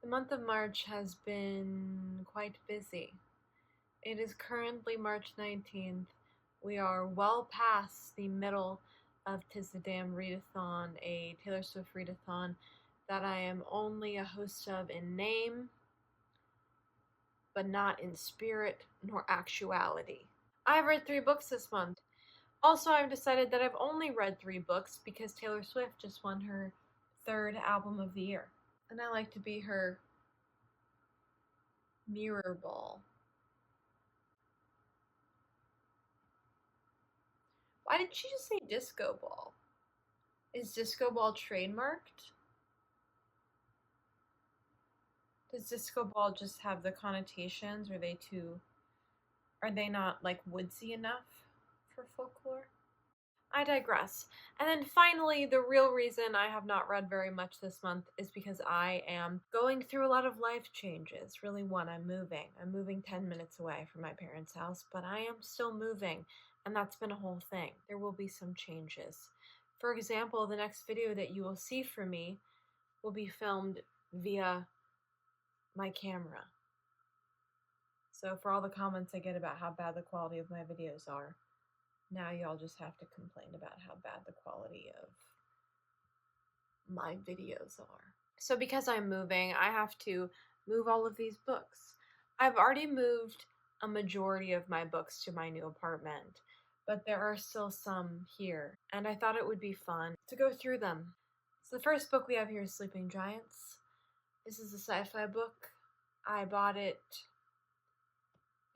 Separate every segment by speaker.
Speaker 1: The month of March has been quite busy. It is currently March 19th. We are well past the middle of 'Tis the Damn Readathon, a Taylor Swift readathon that I am only a host of in name, but not in spirit nor actuality. I've read 3 books this month. Also, I've decided that I've only read 3 books because Taylor Swift just won her 3rd album of the year. And I like to be her mirror ball. Why did she just say disco ball? Is disco ball trademarked? Does disco ball just have the connotations? Are they not like woodsy enough for folklore? I digress. And then finally, the real reason I have not read very much this month is because I am going through a lot of life changes. Really, one, I'm moving. I'm moving 10 minutes away from my parents' house, but I am still moving, and that's been a whole thing. There will be some changes. For example, the next video that you will see from me will be filmed via my camera. So for all the comments I get about how bad the quality of my videos are, now y'all just have to complain about how bad the quality of my videos are. So because I'm moving, I have to move all of these books. I've already moved a majority of my books to my new apartment, but there are still some here, and I thought it would be fun to go through them. So the first book we have here is Sleeping Giants. This is a sci-fi book. I bought it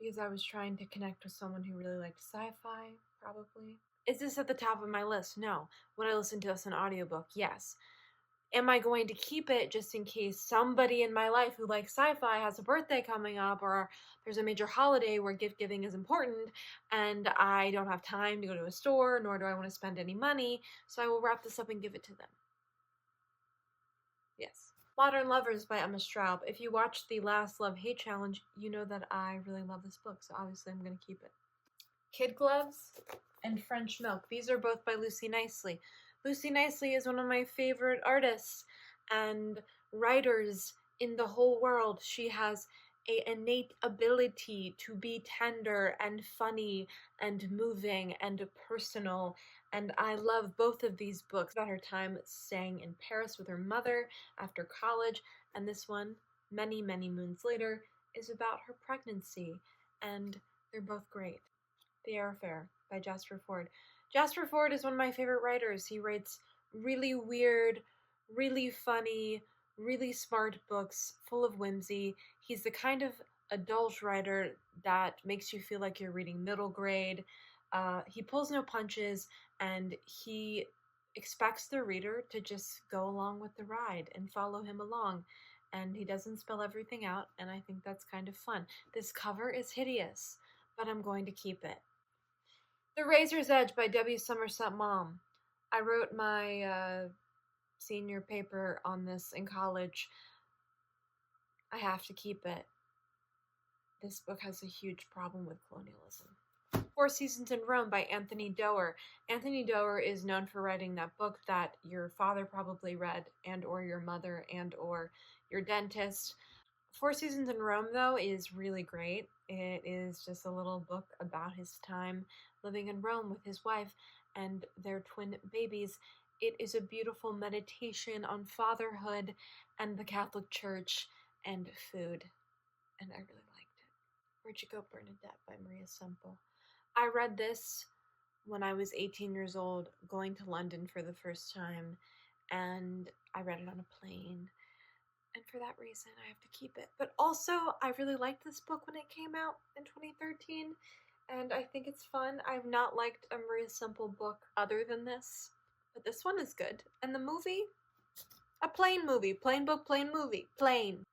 Speaker 1: because I was trying to connect with someone who really liked sci-fi, probably. Is this at the top of my list? No. Would I listen to this an audiobook? Yes. Am I going to keep it just in case somebody in my life who likes sci-fi has a birthday coming up, or there's a major holiday where gift giving is important and I don't have time to go to a store, nor do I want to spend any money, so I will wrap this up and give it to them. Yes. Modern Lovers by Emma Straub. If you watched the last Love Hate Challenge, you know that I really love this book, so obviously I'm going to keep it. Kid Gloves and French Milk. These are both by Lucy Nicely. Lucy Nicely is one of my favorite artists and writers in the whole world. She has an innate ability to be tender and funny and moving and personal, and I love both of these books. About her time staying in Paris with her mother after college, and this one, Many, Many Moons Later, is about her pregnancy, and they're both great. The Air Affair by Jasper Fforde. Jasper Fforde is one of my favorite writers. He writes really weird, really funny, really smart books full of whimsy. He's the kind of adult writer that makes you feel like you're reading middle grade. He pulls no punches, and he expects the reader to just go along with the ride and follow him along. And he doesn't spell everything out, and I think that's kind of fun. This cover is hideous, but I'm going to keep it. The Razor's Edge by W. Somerset Maugham. I wrote my senior paper on this in college. I have to keep it. This book has a huge problem with colonialism. 4 Seasons in Rome by Anthony Doerr. Anthony Doerr is known for writing that book that your father probably read, and or your mother, and or your dentist. 4 Seasons in Rome, though, is really great. It is just a little book about his time living in Rome with his wife and their twin babies. It is a beautiful meditation on fatherhood and the Catholic Church and food, and I really liked it. Where'd You Go, Bernadette by Maria Semple. I read this when I was 18 years old, going to London for the first time, and I read it on a plane. And for that reason, I have to keep it. But also, I really liked this book when it came out in 2013, and I think it's fun. I've not liked a Maria Semple book other than this, but this one is good. And the movie? A plain movie. Plain book, plain movie. Plain.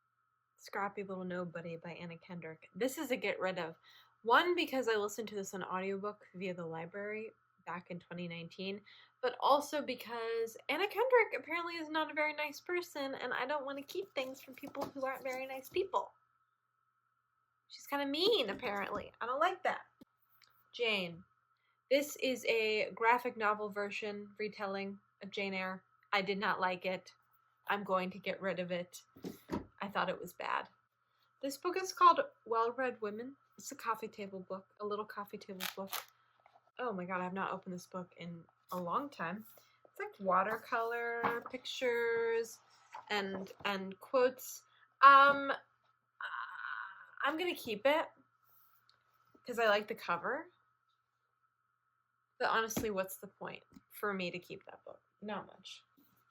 Speaker 1: Scrappy Little Nobody by Anna Kendrick. This is a get rid of. One, because I listened to this on audiobook via the library back in 2019, but also because Anna Kendrick apparently is not a very nice person, and I don't want to keep things from people who aren't very nice people. She's kind of mean, apparently. I don't like that. Jane. This is a graphic novel version retelling of Jane Eyre. I did not like it. I'm going to get rid of it. I thought it was bad. This book is called Well-Read Women. It's a coffee table book, a little coffee table book. Oh my god, I have not opened this book in a long time. It's like watercolor pictures and quotes. I'm gonna keep it because I like the cover. But honestly, what's the point for me to keep that book? Not much.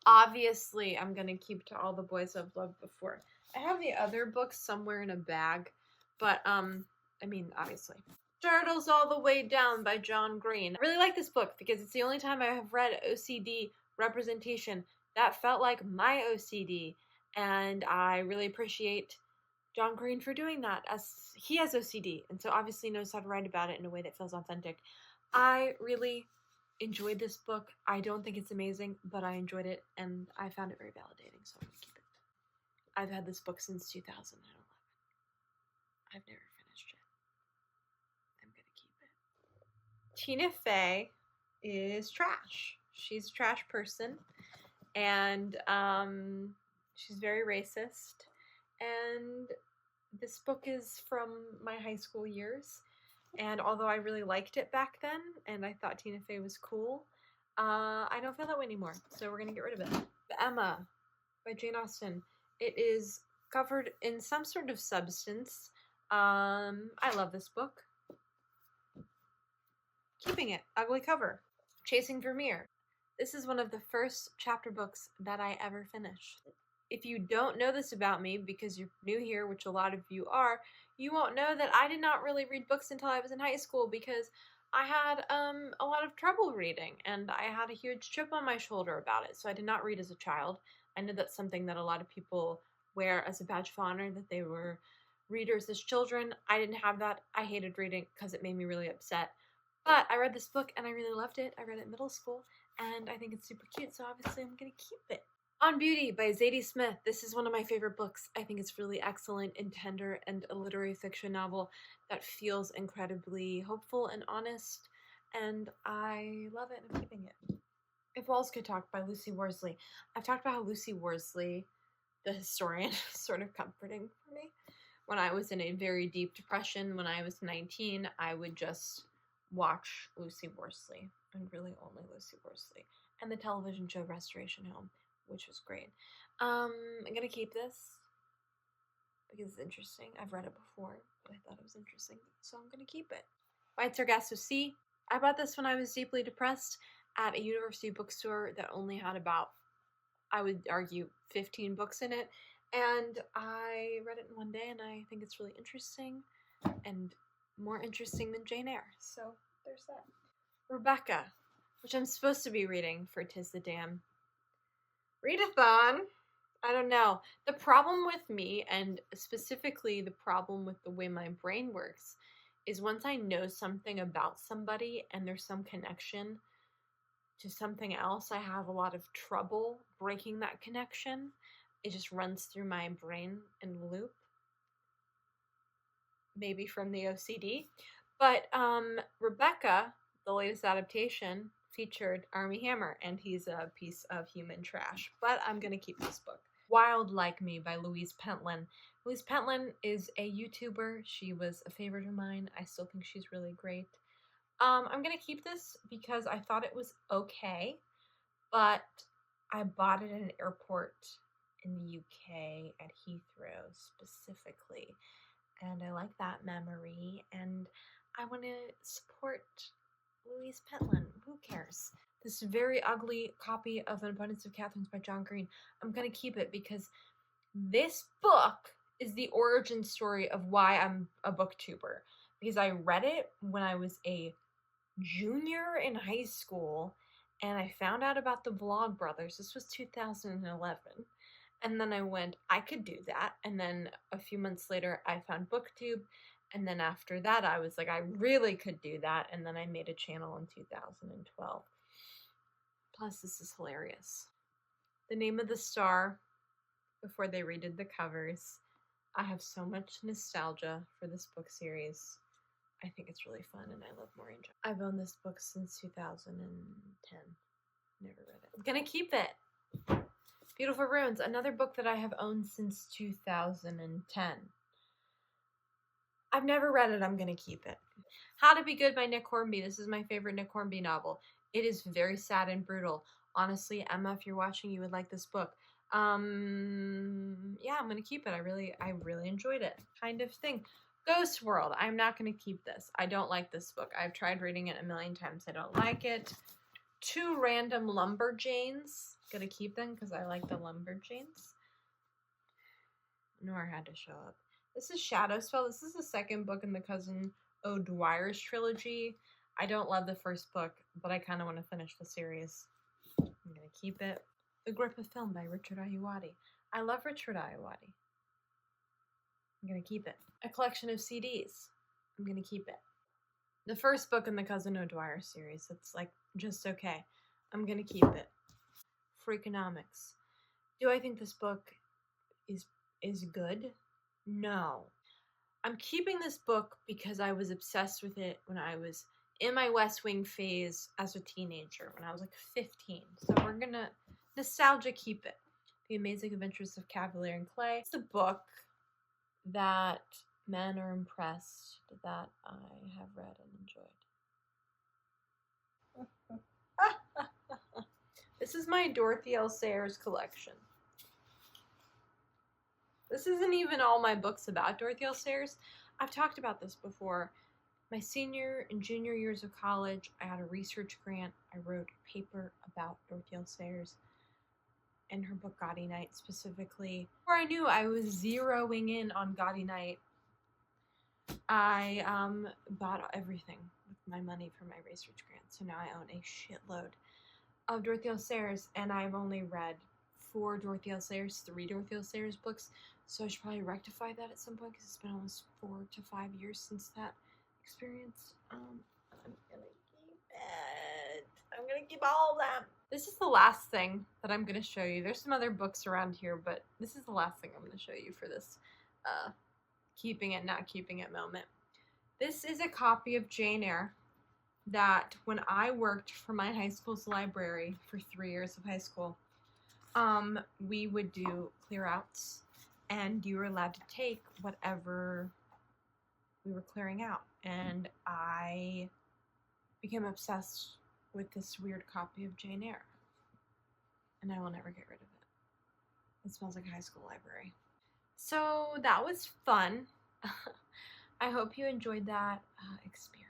Speaker 1: Obviously, I'm gonna keep To All the Boys I've Loved Before. I have the other books somewhere in a bag, but I mean, obviously. Turtles All the Way Down by John Green. I really like this book because it's the only time I have read OCD representation that felt like my OCD, and I really appreciate John Green for doing that, as he has OCD and so obviously knows how to write about it in a way that feels authentic. I really enjoyed this book. I don't think it's amazing, but I enjoyed it and I found it very validating, so I'm gonna keep it. I've had this book since 2011. I've never finished it. I'm gonna keep it. Tina Fey is trash. She's a trash person, and she's very racist. And this book is from my high school years, and although I really liked it back then, and I thought Tina Fey was cool, I don't feel that way anymore, so we're gonna get rid of it. Emma by Jane Austen. It is covered in some sort of substance. I love this book. Keeping it. Ugly cover. Chasing Vermeer. This is one of the first chapter books that I ever finished. If you don't know this about me because you're new here, which a lot of you are, you won't know that I did not really read books until I was in high school because I had a lot of trouble reading and I had a huge chip on my shoulder about it. So I did not read as a child. I know that's something that a lot of people wear as a badge of honor, that they were readers as children. I didn't have that. I hated reading because it made me really upset. But I read this book and I really loved it. I read it in middle school and I think it's super cute, so obviously I'm going to keep it. On Beauty by Zadie Smith. This is one of my favorite books. I think it's really excellent and tender and a literary fiction novel that feels incredibly hopeful and honest, and I love it and I'm keeping it. If Walls Could Talk by Lucy Worsley. I've talked about how Lucy Worsley, the historian, is sort of comforting for me. When I was in a very deep depression, when I was 19, I would just watch Lucy Worsley, and really only Lucy Worsley, and the television show Restoration Home, which was great. I'm gonna keep this because it's interesting. I've read it before, but I thought it was interesting, so I'm gonna keep it. By Sargasso Sea. I bought this when I was deeply depressed at a university bookstore that only had about, I would argue, 15 books in it, and I read it in one day, and I think it's really interesting, and more interesting than Jane Eyre, so there's that. Rebecca, which I'm supposed to be reading for 'Tis the Dam. Readathon? I don't know. The problem with me, and specifically the problem with the way my brain works, is once I know something about somebody and there's some connection to something else, I have a lot of trouble breaking that connection. It just runs through my brain in a loop. Maybe from the OCD. But Rebecca, the latest adaptation, featured Armie Hammer, and he's a piece of human trash. But I'm going to keep this book. Wild Like Me by Louise Pentland. Louise Pentland is a YouTuber. She was a favorite of mine. I still think she's really great. I'm going to keep this because I thought it was okay, but I bought it at an airport in the UK at Heathrow specifically. And I like that memory, and I want to support Louise Pentland. Who cares? This very ugly copy of An Abundance of Catherines by John Green. I'm going to keep it because this book is the origin story of why I'm a booktuber. Because I read it when I was a junior in high school, and I found out about the Vlogbrothers. This was 2011. And then I went, I could do that. And then a few months later, I found BookTube. And then after that, I was like, I really could do that. And then I made a channel in 2012. Plus, this is hilarious. The Name of the Star, before they redid the covers. I have so much nostalgia for this book series. I think it's really fun, and I love Maureen Jones. I've owned this book since 2010. Never read it. I'm gonna keep it. Beautiful Ruins, another book that I have owned since 2010. I've never read it. I'm going to keep it. How to Be Good by Nick Hornby. This is my favorite Nick Hornby novel. It is very sad and brutal. Honestly, Emma, if you're watching, you would like this book. Yeah, I'm going to keep it. I really enjoyed it. Kind of thing. Ghost World. I'm not going to keep this. I don't like this book. I've tried reading it a million times. I don't like it. Two Random Lumberjanes. Gonna keep them because I like the Lumberjanes. Nor had to show up. This is Shadowspell. This is the second book in the Cousin O'Dwyer's trilogy. I don't love the first book, but I kind of want to finish the series. I'm gonna keep it. The Grip of Film by Richard Ayoade. I love Richard Ayoade. I'm gonna keep it. A collection of CDs. I'm gonna keep it. The first book in the Cousin O'Dwyer series. It's like just okay. I'm gonna keep it. Freakonomics. Do I think this book is good? No. I'm keeping this book because I was obsessed with it when I was in my West Wing phase as a teenager, when I was like 15. So we're gonna nostalgia keep it. The Amazing Adventures of Cavalier and Clay. It's the book that men are impressed that I have read and enjoyed. This is my Dorothy L. Sayers collection. This isn't even all my books about Dorothy L. Sayers. I've talked about this before. My senior and junior years of college, I had a research grant. I wrote a paper about Dorothy L. Sayers and her book Gaudy Night specifically. Before I knew I was zeroing in on Gaudy Night, I bought everything with my money from my research grant. So now I own a shitload of Dorothy L. Sayers, and I've only read 4 Dorothy L. Sayers, 3 Dorothy L. Sayers books. So I should probably rectify that at some point because it's been almost 4 to 5 years since that experience. I'm gonna keep it. I'm gonna keep all of them. This is the last thing that I'm gonna show you. There's some other books around here, but this is the last thing I'm gonna show you for this keeping it, not keeping it moment. This is a copy of Jane Eyre that when I worked for my high school's library for 3 years of high school, we would do clear outs, and you were allowed to take whatever we were clearing out. And I became obsessed with this weird copy of Jane Eyre, and I will never get rid of it. It smells like a high school library. So that was fun. I hope you enjoyed that experience.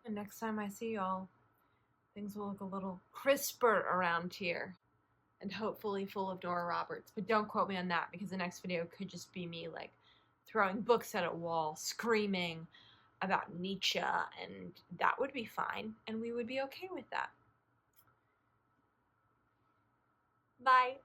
Speaker 1: And next time I see y'all, things will look a little crisper around here. And hopefully full of Nora Roberts. But don't quote me on that, because the next video could just be me like throwing books at a wall, screaming about Nietzsche, and that would be fine, and we would be okay with that. Bye.